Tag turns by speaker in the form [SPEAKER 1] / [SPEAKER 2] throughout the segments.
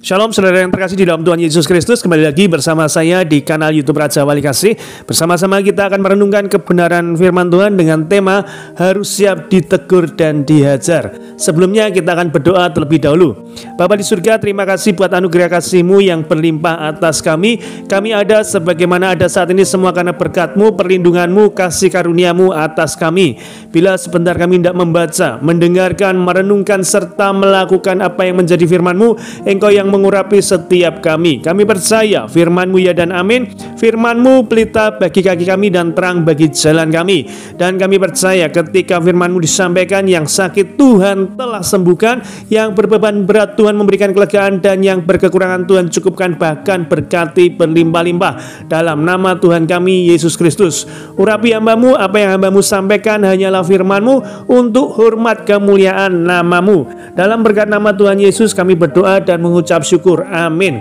[SPEAKER 1] Shalom saudara yang terkasih di dalam Tuhan Yesus Kristus. Kembali lagi bersama saya di kanal YouTube Raja Wali Kasih. Bersama-sama kita akan merenungkan kebenaran firman Tuhan dengan tema harus siap ditegur dan dihajar. Sebelumnya kita akan berdoa terlebih dahulu. Bapa di surga, terima kasih buat anugerah kasih-Mu yang berlimpah atas kami. Kami ada sebagaimana ada saat ini semua karena berkat-Mu, perlindungan-Mu, kasih karunia-Mu atas kami. Bila sebentar kami tidak membaca, mendengarkan, merenungkan serta melakukan apa yang menjadi firman-Mu, Engkau yang mengurapi setiap kami. Kami percaya firman-Mu ya dan amin. Firman-Mu pelita bagi kaki kami dan terang bagi jalan kami. Dan kami percaya ketika firman-Mu disampaikan, yang sakit Tuhan telah sembuhkan, yang berbeban berat Tuhan memberikan kelegaan, dan yang berkekurangan Tuhan cukupkan, bahkan berkati berlimpah-limpah. Dalam nama Tuhan kami Yesus Kristus, urapi hamba-Mu. Apa yang hamba-Mu sampaikan hanyalah firman-Mu untuk hormat kemuliaan nama-Mu. Dalam berkat nama Tuhan Yesus kami berdoa dan mengucap syukur. Amin.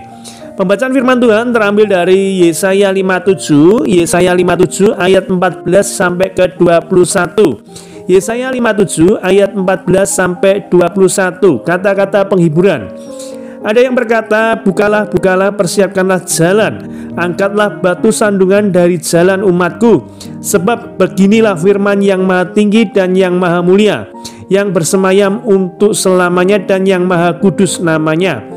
[SPEAKER 1] Pembacaan firman Tuhan terambil dari Yesaya 57 ayat 14 sampai ke 21. Yesaya 57 ayat 14 sampai 21. Kata-kata penghiburan. Ada yang berkata, bukalah, bukalah, persiapkanlah jalan, angkatlah batu sandungan dari jalan umatku. Sebab beginilah firman yang maha tinggi dan yang maha mulia, yang bersemayam untuk selamanya dan yang maha kudus namanya.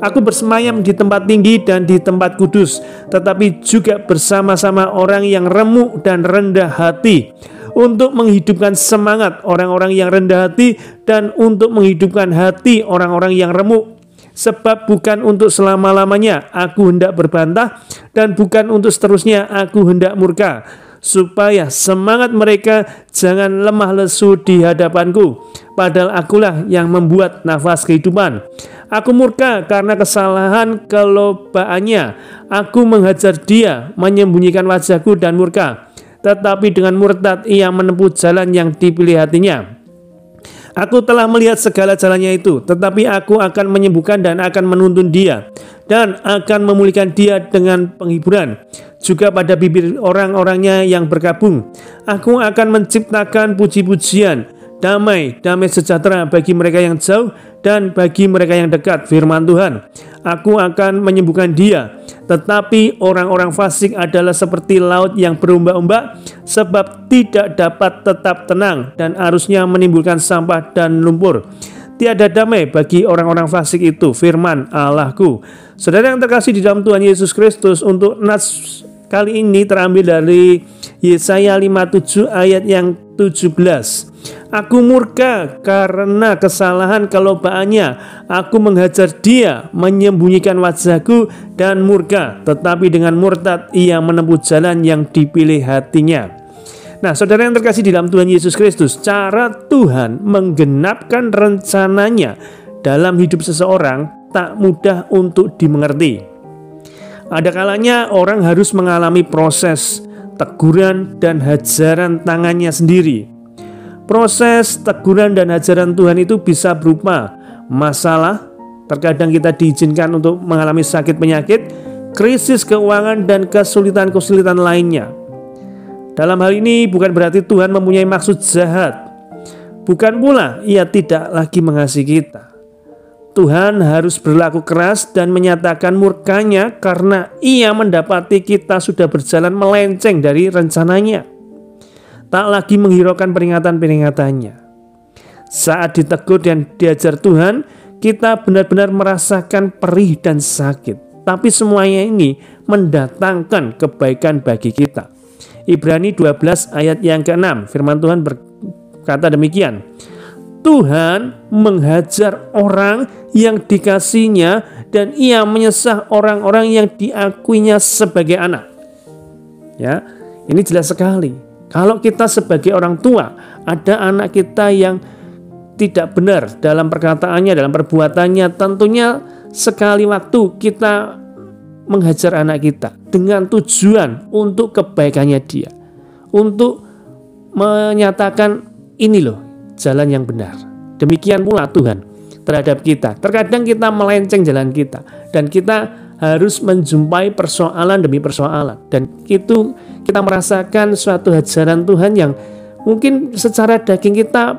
[SPEAKER 1] Aku bersemayam di tempat tinggi dan di tempat kudus, tetapi juga bersama-sama orang yang remuk dan rendah hati, untuk menghidupkan semangat orang-orang yang rendah hati dan untuk menghidupkan hati orang-orang yang remuk. Sebab bukan untuk selama-lamanya aku hendak berbantah, dan bukan untuk seterusnya aku hendak murka, supaya semangat mereka jangan lemah lesu di hadapanku. Padahal akulah yang membuat nafas kehidupan. Aku murka karena kesalahan kelobaannya. Aku menghajar dia, menyembunyikan wajahku dan murka. Tetapi dengan murtad ia menempuh jalan yang dipilih hatinya. Aku telah melihat segala jalannya itu, tetapi aku akan menyembuhkan dan akan menuntun dia, dan akan memulihkan dia dengan penghiburan juga pada bibir orang-orangnya yang berkabung. Aku akan menciptakan puji-pujian, damai, damai sejahtera bagi mereka yang jauh dan bagi mereka yang dekat, firman Tuhan. Aku akan menyembuhkan dia. Tetapi orang-orang fasik adalah seperti laut yang berombak-ombak, sebab tidak dapat tetap tenang, dan arusnya menimbulkan sampah dan lumpur. Tiada damai bagi orang-orang fasik itu, firman Allahku. Saudara yang terkasih di dalam Tuhan Yesus Kristus, untuk nas kali ini terambil dari Yesaya 57 ayat yang 17. Aku murka karena kesalahan kelobaannya. Aku menghajar dia, menyembunyikan wajahku dan murka. Tetapi dengan murtad ia menempuh jalan yang dipilih hatinya. Nah, saudara yang terkasih di dalam Tuhan Yesus Kristus, cara Tuhan menggenapkan rencananya dalam hidup seseorang tak mudah untuk dimengerti. Ada kalanya orang harus mengalami proses teguran dan hajaran tangannya sendiri. Proses teguran dan hajaran Tuhan itu bisa berupa masalah, terkadang kita diizinkan untuk mengalami sakit penyakit, krisis keuangan, dan kesulitan-kesulitan lainnya. Dalam hal ini bukan berarti Tuhan mempunyai maksud jahat. Bukan pula ia tidak lagi mengasihi kita. Tuhan harus berlaku keras dan menyatakan murkanya karena ia mendapati kita sudah berjalan melenceng dari rencananya, tak lagi menghiraukan peringatan-peringatannya. Saat ditegur dan diajar Tuhan, kita benar-benar merasakan perih dan sakit. Tapi semuanya ini mendatangkan kebaikan bagi kita. Ibrani 12 ayat yang ke-6, firman Tuhan berkata demikian. Tuhan menghajar orang yang dikasihinya, dan ia menyesah orang-orang yang diakuinya sebagai anak. Ya, ini jelas sekali. Kalau kita sebagai orang tua, ada anak kita yang tidak benar dalam perkataannya, dalam perbuatannya, tentunya sekali waktu kita menghajar anak kita dengan tujuan untuk kebaikannya dia, untuk menyatakan ini loh jalan yang benar. Demikian pula Tuhan terhadap kita. Terkadang kita melenceng jalan kita, dan kita harus menjumpai persoalan demi persoalan, dan itu kita merasakan suatu hajaran Tuhan yang mungkin secara daging kita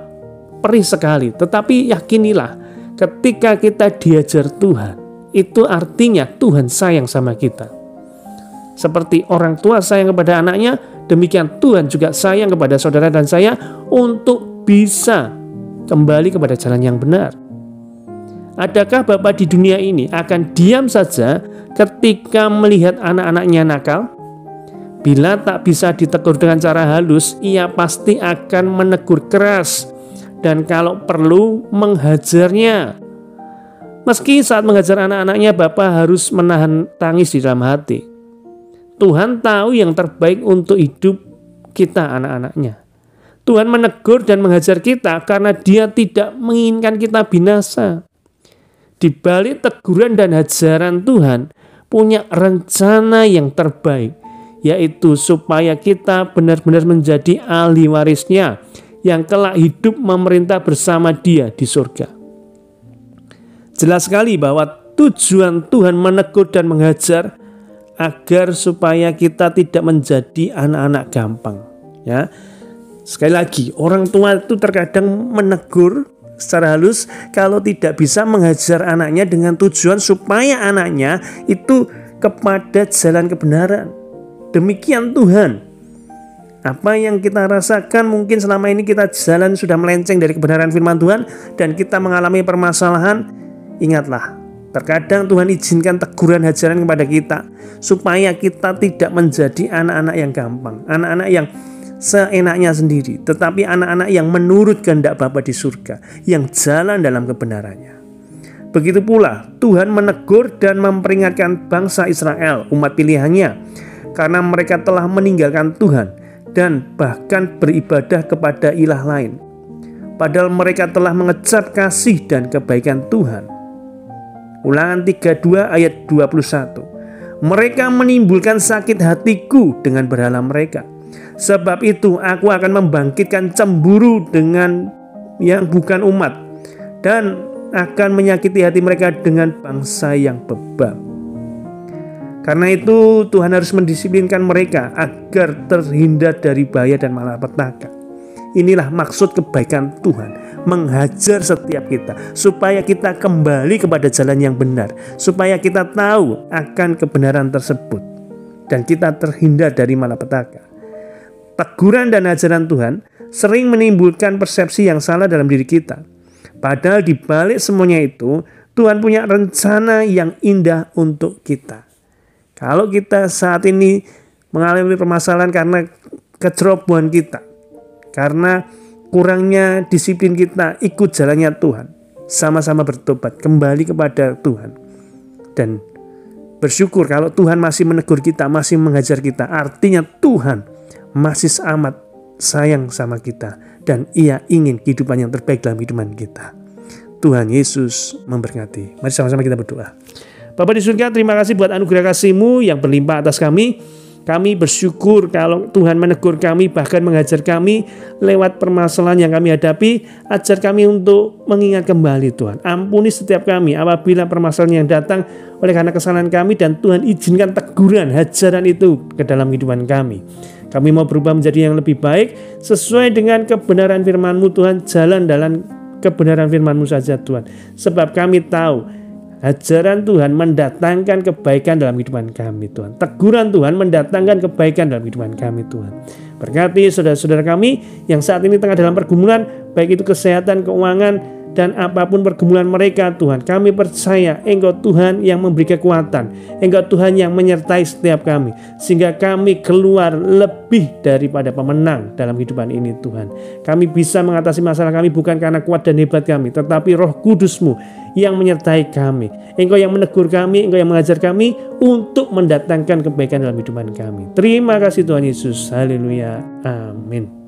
[SPEAKER 1] perih sekali. Tetapi yakinilah, ketika kita diajar Tuhan, itu artinya Tuhan sayang sama kita. Seperti orang tua sayang kepada anaknya, demikian Tuhan juga sayang kepada saudara dan saya untuk bisa kembali kepada jalan yang benar. Adakah Bapa di dunia ini akan diam saja ketika melihat anak-anaknya nakal? Bila tak bisa ditegur dengan cara halus, ia pasti akan menegur keras dan kalau perlu menghajarnya. Meski saat mengajar anak-anaknya, Bapa harus menahan tangis di dalam hati. Tuhan tahu yang terbaik untuk hidup kita anak-anaknya. Tuhan menegur dan menghajar kita karena Dia tidak menginginkan kita binasa. Di balik teguran dan hajaran Tuhan punya rencana yang terbaik, yaitu supaya kita benar-benar menjadi ahli warisnya yang kelak hidup memerintah bersama Dia di surga. Jelas sekali bahwa tujuan Tuhan menegur dan menghajar agar supaya kita tidak menjadi anak-anak gampang. Ya, sekali lagi, orang tua itu terkadang menegur secara halus kalau tidak bisa menghajar anaknya dengan tujuan supaya anaknya itu kepada jalan kebenaran. Demikian Tuhan. Apa yang kita rasakan mungkin selama ini kita jalan sudah melenceng dari kebenaran firman Tuhan dan kita mengalami permasalahan, ingatlah, terkadang Tuhan izinkan teguran hajaran kepada kita supaya kita tidak menjadi anak-anak yang gampang, anak-anak yang seenaknya sendiri, tetapi anak-anak yang menurut kehendak Bapa di surga, yang jalan dalam kebenarannya. Begitu pula Tuhan menegur dan memperingatkan bangsa Israel, umat pilihannya, karena mereka telah meninggalkan Tuhan dan bahkan beribadah kepada ilah lain, padahal mereka telah mengecap kasih dan kebaikan Tuhan. Ulangan 32 ayat 21. Mereka menimbulkan sakit hatiku dengan berhala mereka. Sebab itu aku akan membangkitkan cemburu dengan yang bukan umat dan akan menyakiti hati mereka dengan bangsa yang bebal. Karena itu Tuhan harus mendisiplinkan mereka agar terhindar dari bahaya dan malapetaka. Inilah maksud kebaikan Tuhan, menghajar setiap kita supaya kita kembali kepada jalan yang benar, supaya kita tahu akan kebenaran tersebut dan kita terhindar dari malapetaka. Teguran dan ajaran Tuhan sering menimbulkan persepsi yang salah dalam diri kita. Padahal di balik semuanya itu, Tuhan punya rencana yang indah untuk kita. Kalau kita saat ini mengalami permasalahan karena kecerobohan kita, karena kurangnya disiplin kita ikut jalannya Tuhan, sama-sama bertobat, kembali kepada Tuhan. Dan bersyukur kalau Tuhan masih menegur kita, masih mengajar kita, artinya Tuhan masih amat sayang sama kita dan Ia ingin kehidupan yang terbaik dalam kehidupan kita. Tuhan Yesus memberkati. Mari sama-sama kita berdoa. Bapa di surga, terima kasih buat anugerah kasih-Mu yang berlimpah atas kami. Kami bersyukur kalau Tuhan menegur kami, bahkan mengajar kami lewat permasalahan yang kami hadapi. Ajar kami untuk mengingat kembali Tuhan. Ampuni setiap kami apabila permasalahan yang datang oleh karena kesalahan kami, dan Tuhan izinkan teguran, hajaran itu ke dalam kehidupan kami. Kami mau berubah menjadi yang lebih baik sesuai dengan kebenaran firman-Mu Tuhan. Jalan dalam kebenaran firman-Mu saja Tuhan. Sebab kami tahu ajaran Tuhan mendatangkan kebaikan dalam kehidupan kami Tuhan. Teguran Tuhan mendatangkan kebaikan dalam kehidupan kami Tuhan. Berkati saudara-saudara kami yang saat ini tengah dalam pergumulan, baik itu kesehatan, keuangan, dan apapun pergumulan mereka Tuhan. Kami percaya Engkau Tuhan yang memberi kekuatan, Engkau Tuhan yang menyertai setiap kami, sehingga kami keluar lebih daripada pemenang dalam kehidupan ini Tuhan. Kami bisa mengatasi masalah kami bukan karena kuat dan hebat kami, tetapi Roh Kudus-Mu yang menyertai kami. Engkau yang menegur kami, Engkau yang mengajar kami untuk mendatangkan kebaikan dalam kehidupan kami. Terima kasih Tuhan Yesus. Haleluya. Amin.